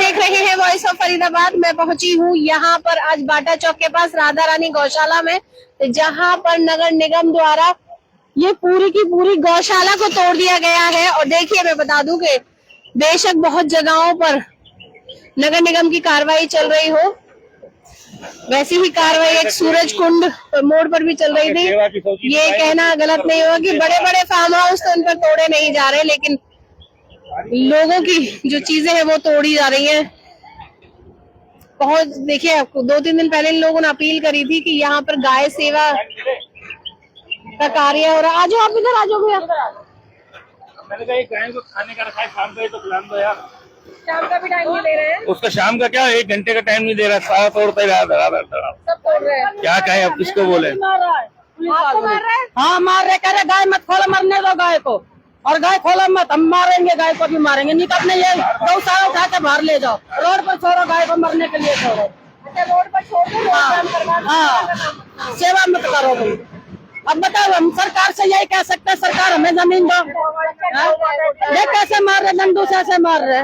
देख रहे हैं वॉइस ऑफ फरीदाबाद। मैं पहुंची हूँ यहाँ पर आज बाटा चौक के पास राधा रानी गौशाला में, जहाँ पर नगर निगम द्वारा ये पूरी की पूरी गौशाला को तोड़ दिया गया है। और देखिए, मैं बता दूं कि बेशक बहुत जगहों पर नगर निगम की कार्रवाई चल रही हो, वैसी ही कार्रवाई एक सूरज कुंड मोड़ पर भी चल रही थी। ये कहना गलत नहीं होगा कि बड़े बड़े फार्म हाउस तो इन पर तोड़े नहीं जा रहे, लेकिन लोगों की जो चीजें हैं वो तोड़ी जा रही हैं। देखिए, आपको 2-3 दिन पहले इन लोगों ने अपील करी थी कि यहाँ पर गाय सेवा का कार्य हो रहा है। आज आप इधर आ जाओ भैया। मैंने कहा गाय को खाने का रखा है, शाम का ही तो खिला दो यार। शाम का भी टाइम नहीं दे रहे हैं। उसका शाम का क्या 1 घंटे का टाइम नहीं दे रहा, सारा तोड़ता ही रहा। सब तोड़ रहे हैं। क्या कहें अब, किसको बोले? आपको मार रहे हैं? हाँ मार रहे, कह रहे गाय मत खोलो, मरने दो गाय को, और गाय खोलो मत, हम मारेंगे गाय को भी मारेंगे। नहीं तो अपने ये गौशाला उठा के बाहर ले जाओ, रोड पर छोड़ो गाय को, मरने के लिए छोड़ो। अच्छा, रोड पर छोड़ दो। हाँ, सेवा मत करो तुम। अब बताओ, हम सरकार से यही कह सकते हैं, सरकार हमें जमीन दो। ये कैसे मार रहे, डंडू से ऐसे मार रहे।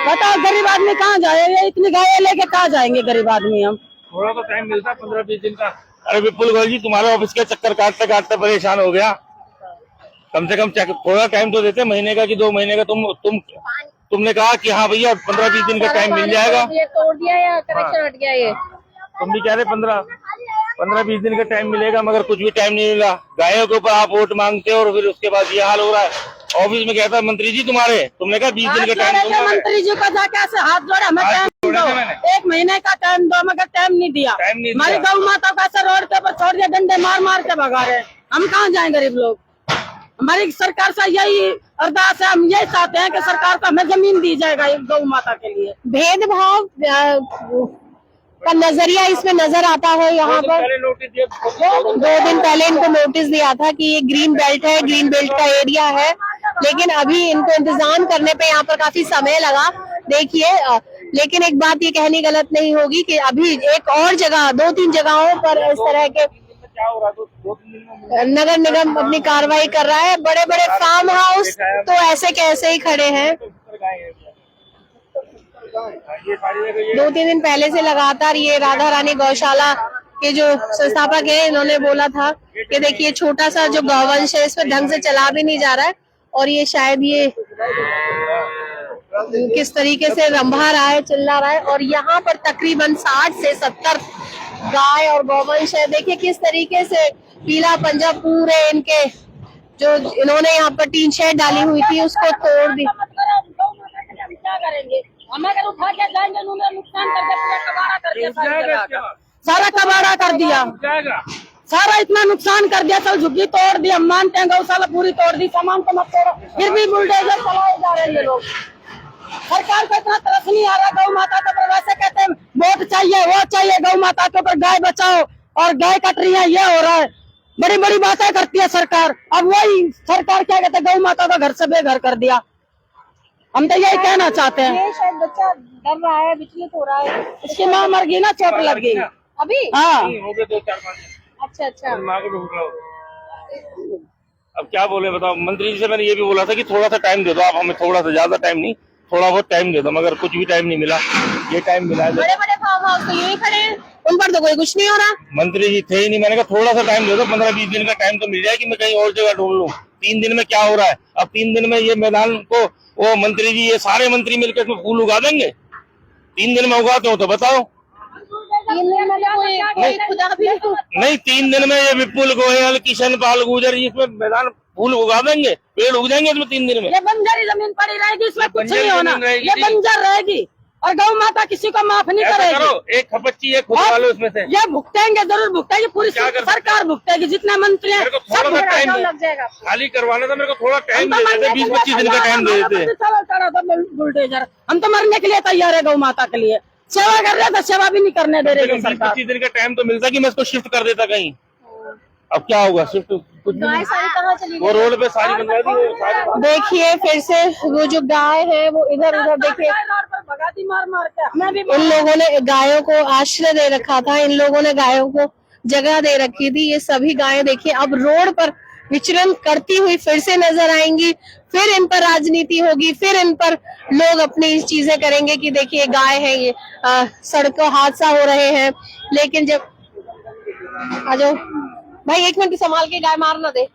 बताओ गरीब आदमी कहाँ जाए, ये इतनी गाय लेके कहाँ जाएंगे गरीब आदमी हम? थोड़ा तो टाइम मिलता है, 15-20 दिन का। अरे विपुल गोयल जी, तुम्हारे ऑफिस के चक्कर काटते काटते परेशान हो गया। कम से कम थोड़ा टाइम तो देते, महीने का कि 2 महीने का। तुमने कहा कि हाँ भैया 15-20 दिन का टाइम मिल जाएगा। ये तोड़ दिया या कनेक्शन हट गया? ये तुम भी कह रहे 15-20 दिन का टाइम मिलेगा, मगर कुछ भी टाइम नहीं मिला। गायों के ऊपर आप वोट मांगते हो और फिर उसके बाद ये हाल हो रहा है। ऑफिस में कहता है मंत्री जी तुम्हारे, तुमने कहा 20 दिन का टाइम। मंत्री जी को जाके ऐसे हाथ जोड़े, हमें टाइम दो, 1 महीने का टाइम दो, मगर टाइम नहीं दिया। हमारी गौ माता को ऐसे रोड के ऊपर छोड़ दिया, डंडे मार मार के भगा रहे। हम कहाँ जाए गरीब लोग? हमारी सरकार से यही अरदास है, हम यही चाहते हैं कि सरकार को हमें जमीन दी जाएगा गौ माता के लिए। भेदभाव का नजरिया इसमें नजर आता है। यहाँ पर 2 दिन पहले इनको नोटिस दिया था कि ये ग्रीन बेल्ट है, ग्रीन बेल्ट का एरिया है, लेकिन अभी इनको इंतजाम करने पे यहाँ पर काफी समय लगा। देखिए, लेकिन एक बात ये कहनी गलत नहीं होगी कि अभी एक और जगह, 2-3 जगहों पर इस तरह के नगर निगम अपनी कार्रवाई कर रहा है। बड़े बड़े फार्म हाउस तो ऐसे कैसे ही खड़े हैं। 2-3 दिन पहले से लगातार ये राधा रानी गौशाला के जो संस्थापक है, इन्होंने बोला था कि देखिए छोटा सा जो गौवंश है, इसमें ढंग से चला भी नहीं जा रहा है, और ये शायद ये किस तरीके से रंभा रहा है, चिल्ला रहा है। और यहाँ पर तकरीबन 60 से 70 गाय और गौवंश है। देखिए किस तरीके से पीला पंजा पूरे इनके, जो इन्होंने यहाँ पर टीन शेड डाली हुई थी, उसको तोड़ दी। क्या करेंगे? हम अगर उठा के जाएंगे, उन्होंने नुकसान करके पूरा कबाड़ा कर दिया, सारा कबाड़ा कर दिया, सारा इतना नुकसान कर दिया। चल झुग्गी तोड़ दी, हम मानते हैं गौशाला पूरी तोड़ दी, सामान तो मत तोड़ो, फिर भी बुलडोजर चलाए जा रहे हैं ये लोग। सरकार को इतना तरस नहीं आ रहा गौ माता के ऊपर। वैसे कहते हैं वोट चाहिए, वो चाहिए, गौ माता के ऊपर गाय बचाओ, और गाय कट रही है, ये हो रहा है। बड़ी बड़ी बातें करती है सरकार। अब वही सरकार क्या कहते हैं, गौ माता को घर से बेघर कर दिया। हम तो यही कहना चाहते हैं। ये शायद बच्चा डर रहा है, विचलित हो रहा है। इसकी माँ मर गई ना, चोट लग गई अभी। हाँ, हो गए 2-4-5 दिन। अच्छा। अब क्या बोले बताओ? मंत्री जी से मैंने ये भी बोला था कि थोड़ा सा टाइम दे दो आप हमें, थोड़ा सा, ज्यादा टाइम नहीं, थोड़ा बहुत टाइम दे दो, मगर कुछ भी टाइम नहीं मिला। ये टाइम मिला है। बड़े बड़े फार्म हाउस तो यही खड़े हैं, उन पर तो कोई कुछ नहीं हो रहा। मंत्री जी थे ही नहीं, मैंने कहा थोड़ा सा टाइम दे दो, 15-20 दिन का टाइम तो मिल जाए कि मैं कहीं और जगह ढूंढ लूं। 3 दिन में क्या हो रहा है? अब 3 दिन में ये मैदान को वो मंत्री जी, ये सारे मंत्री मिलकर इसमें फूल उगा देंगे। 3 दिन में उगाते हो तो बताओ। 3 दिन में कोई खुदा भी नहीं, 3 दिन में ये विपुल गोयल, किशन पाल गुर्जर इसमें मैदान फूल उगा देंगे, पेड़ उग जाएंगे इसमें 3 दिन में। ये बंजर जमीन पड़ी रहेगी, इसमें कुछ नहीं होना, ये बंजर रहेगी, और गौ माता किसी को माफ नहीं करेगी। एक खपच्ची है खुद वाले उसमें से, ये भुगतेंगे, जरूर भुगतेगी, पूरी सरकार भुगतेगी, जितने मंत्री हैं सब टाइम लग जाएगा। खाली करवाना था, मेरे को थोड़ा टाइम दे देते, 20-25 दिन का टाइम दे देते। चलो बुलडोजर, हम तो मरने के लिए तैयार है गौ माता के लिए। सेवा कर रहे थे, सेवा भी नहीं करने दे रहे सरकार। 20-25 दिन का टाइम तो मिलता कि मैं इसको शिफ्ट कर देता कहीं। अब क्या होगा? शिफ्ट कुछ गाय सारी कहाँ चली वो रोड पे सारी बनवा दी। देखिए फिर से वो जो गाय है वो इधर उधर, देखिए भगाती मार मार के। इन लोगों ने गायों को आश्रय दे रखा था, इन लोगों ने गायों को जगह दे रखी थी। ये सभी गायें देखिए अब रोड पर विचरण करती हुई फिर से नजर आएंगी, फिर इन पर राजनीति होगी, फिर इन पर लोग अपनी चीजें करेंगे कि देखिए गाय है ये, सड़कों हादसा हो रहे हैं। लेकिन जब आ जाओ भाई, एक मिनट संभाल के, गाय मार ना दे।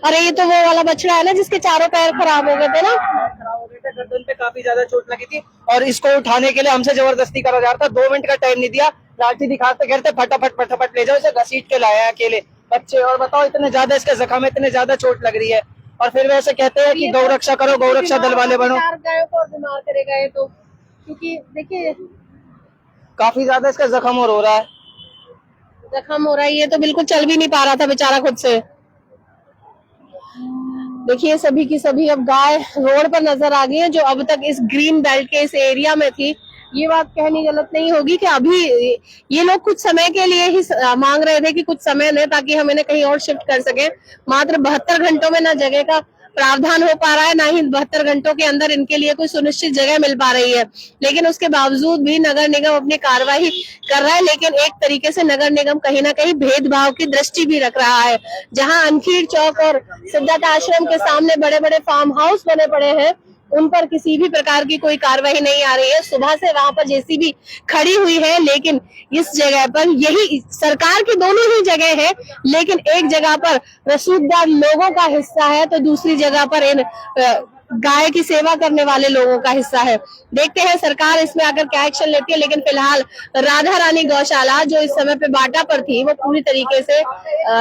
अरे ये तो वो वाला बछड़ा है ना जिसके चारों पैर खराब हो गए थे ना, खराब हो गए थे, गर्दन पे काफी ज्यादा चोट लगी थी और इसको उठाने के लिए हमसे जबरदस्ती करा जा रहा था। 2 मिनट का टाइम नहीं दिया, लाठी दिखाते कहते फटाफट ले जाओ, इसे घसीट के लाया अकेले बच्चे। और बताओ इतने ज्यादा इसके जख्म में, इतने ज्यादा चोट लग रही है और फिर वैसे कहते हैं कि गौ रक्षा करो, गौ रक्षा दल वाले बनो। गायों को और बीमार करेगा ये तो, क्योंकि देखिए काफी ज्यादा इसका जख्म और हो रहा है, जख्म हो रहा है। ये तो बिल्कुल चल भी नहीं पा रहा था बेचारा खुद से। देखिए सभी की सभी अब गाय रोड पर नजर आ गई है, जो अब तक इस ग्रीन बेल्ट के इस एरिया में थी। ये बात कहनी गलत नहीं होगी कि अभी ये लोग कुछ समय के लिए ही मांग रहे थे कि कुछ समय दें ताकि हम इन्हें कहीं और शिफ्ट कर सके। मात्र 72 घंटों में ना जगह का प्रावधान हो पा रहा है, ना ही 72 घंटों के अंदर इनके लिए कोई सुनिश्चित जगह मिल पा रही है। लेकिन उसके बावजूद भी नगर निगम अपनी कार्रवाई कर रहा है। लेकिन एक तरीके से नगर निगम कहीं ना कहीं भेदभाव की दृष्टि भी रख रहा है। जहां अनखीर चौक और सिद्धार्थ आश्रम के सामने बड़े बड़े फार्म हाउस बने पड़े हैं, उन पर किसी भी प्रकार की कोई कार्रवाई नहीं आ रही है। सुबह से वहां पर जेसीबी खड़ी हुई है, लेकिन इस जगह पर यही सरकार की दोनों ही जगह है, लेकिन एक जगह पर रसूखदार लोगों का हिस्सा है तो दूसरी जगह पर इन गाय की सेवा करने वाले लोगों का हिस्सा है। देखते हैं सरकार इसमें आकर क्या एक्शन लेती है। लेकिन फिलहाल राधा रानी गौशाला जो इस समय पे बाटा पर थी, वो पूरी तरीके से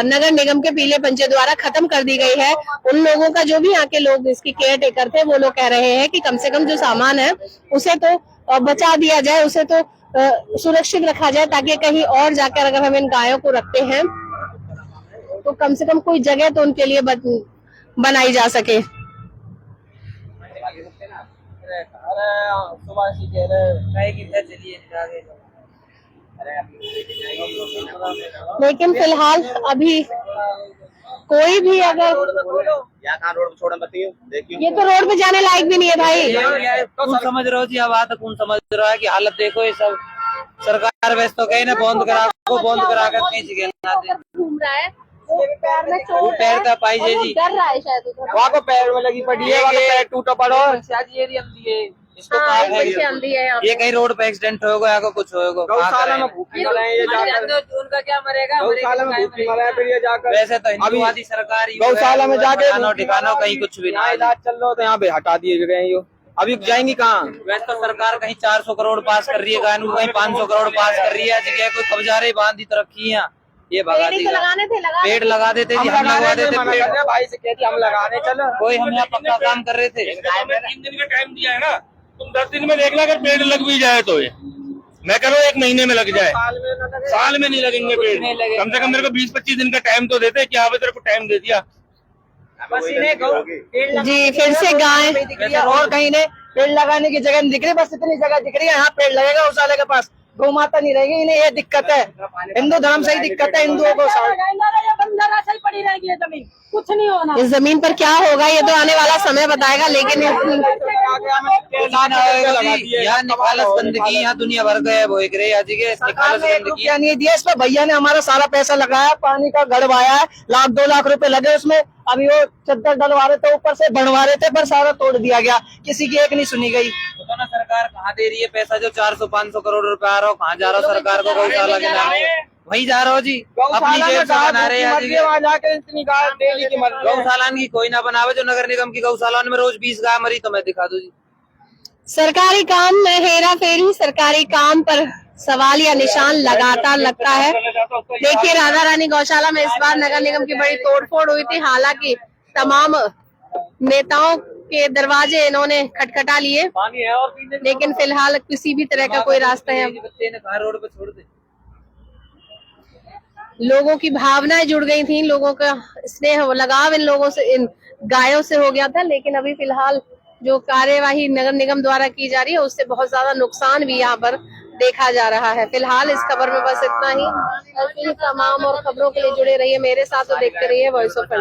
नगर निगम के पीले पंचे द्वारा खत्म कर दी गई है। उन लोगों का जो भी यहाँ के लोग इसकी केयर टेकर थे, वो लोग कह रहे हैं कि कम से कम जो सामान है उसे तो बचा दिया जाए, उसे तो सुरक्षित रखा जाए, ताकि कहीं और जाकर अगर हम इन गायों को रखते हैं तो कम से कम कोई जगह तो उनके लिए बनाई जा सके। लेकिन फिलहाल अभी कोई भी अगर रोड पे छोड़न बताइए, देखिए ये तो रोड पे जाने लायक भी नहीं है भाई। कौन समझ रहे हो जी, बात कौन समझ रहा है कि हालत देखो ये सब सरकार वैसे तो कहीं ना बंद करा कर कहीं जगह घूम रहा है, पैर में चोट है, पैर का पाई जी डर रहा है शायद उधर। वहाँ को पैर में लगी पड़ी है, पैर टूटा पड़ो इसको हाँ, कहा है बच्चे आंधी है यहाँ पे। ये कहीं रोड पे एक्सीडेंट होगा या कुछ होगा, गौशाला में भूखी मरे हैं ये जाकर, उनका क्या मरेगा, गौशाला में भूखी मरे हैं फिर ये जाकर। वैसे तो हिंदुवादी सरकार ही गौशाला में जाके ठिकाना कहीं कुछ भी ना इलाज चल रहा हो तो यहाँ पे हटा दिए गए हैं। अभी जाएंगी कहाँ? वैसे तो सरकार कहीं 400 करोड़ पास कर रही है, कानून कहीं 500 करोड़ पास कर रही है, जगह कोई कब्जा रही बांध दी तो रखी है। ये भगा दी, पेड़ लगा देते थे, हम लगवा देते पेड़, भाई से कहती हम लगाने चलो, कोई हम यहाँ पक्का काम कर रहे थे। 3 दिन का टाइम दिया है ना, तुम 10 दिन में देखना अगर पेड़ लग भी जाए तो ये, मैं कह रहा हूँ 1 महीने में लग जाए, साल में नहीं लगेंगे पेड़। कम से कम मेरे को 20-25 दिन का टाइम तो देते, क्या तेरे को टाइम दे दिया। जी फिर से गाय और कहीं ने पेड़ लगाने की जगह नहीं दिख रही, बस इतनी जगह दिख रही है यहाँ पेड़ लगेगा, उस वाले के पास गौ माता नहीं रहेगी। इन्हें ये दिक्कत है, हिंदू धर्म से ही दिक्कत है, हिंदुओं को सही पड़ी रहेगी ये जमीन, कुछ नहीं होना। इस जमीन पर क्या होगा ये तो आने वाला समय बताएगा। लेकिन यहाँ निकालस गंदगी, यहाँ दुनिया भर गए वो एक रहे निकालस गंदगी नहीं दिया इस पर। भैया ने हमारा सारा पैसा लगाया, पानी का गड़वाया है, 1-2 लाख रुपए लगे उसमें। अभी वो चद्दर डलवा रहे थे, ऊपर से बनवा रहे थे, पर सारा तोड़ दिया गया, किसी की एक नहीं सुनी गई। तो ना सरकार कहाँ दे रही है पैसा, जो 400-500 करोड़ रुपए आ रहा हो, कहाँ जा रहा हो सरकार को? गौशाला के नाम वही जा रहा हो जी, अपनी जेब से बना रहे हैं। गौशाला की कोई ना बनावे, जो नगर निगम की गौशाला में रोज 20 गाय मरी तो मैं दिखा दूं जी। सरकारी काम में हेरा फेरी, सरकारी काम पर सवाल या निशान लगातार लगता है। देखिए राधा रानी गौशाला में इस बार नगर निगम की बड़ी तोड़फोड़ हुई थी। हालांकि तमाम नेताओं के दरवाजे इन्होंने खटखटा लिए, लेकिन फिलहाल किसी भी तरह का कोई रास्ता है। रोड पे छोड़ दे, लोगों की भावनाएं जुड़ गई थी, लोगों का स्नेह लगाव इन लोगों से, इन गायों से हो गया था। लेकिन अभी फिलहाल जो कार्यवाही नगर निगम द्वारा की जा रही है उससे बहुत ज्यादा नुकसान भी यहाँ पर देखा जा रहा है। फिलहाल इस खबर में बस इतना ही। ऐसे ही तमाम और खबरों के लिए जुड़े रहिए मेरे साथ, तो देखते रहिए वॉइस ऑफ इंडिया।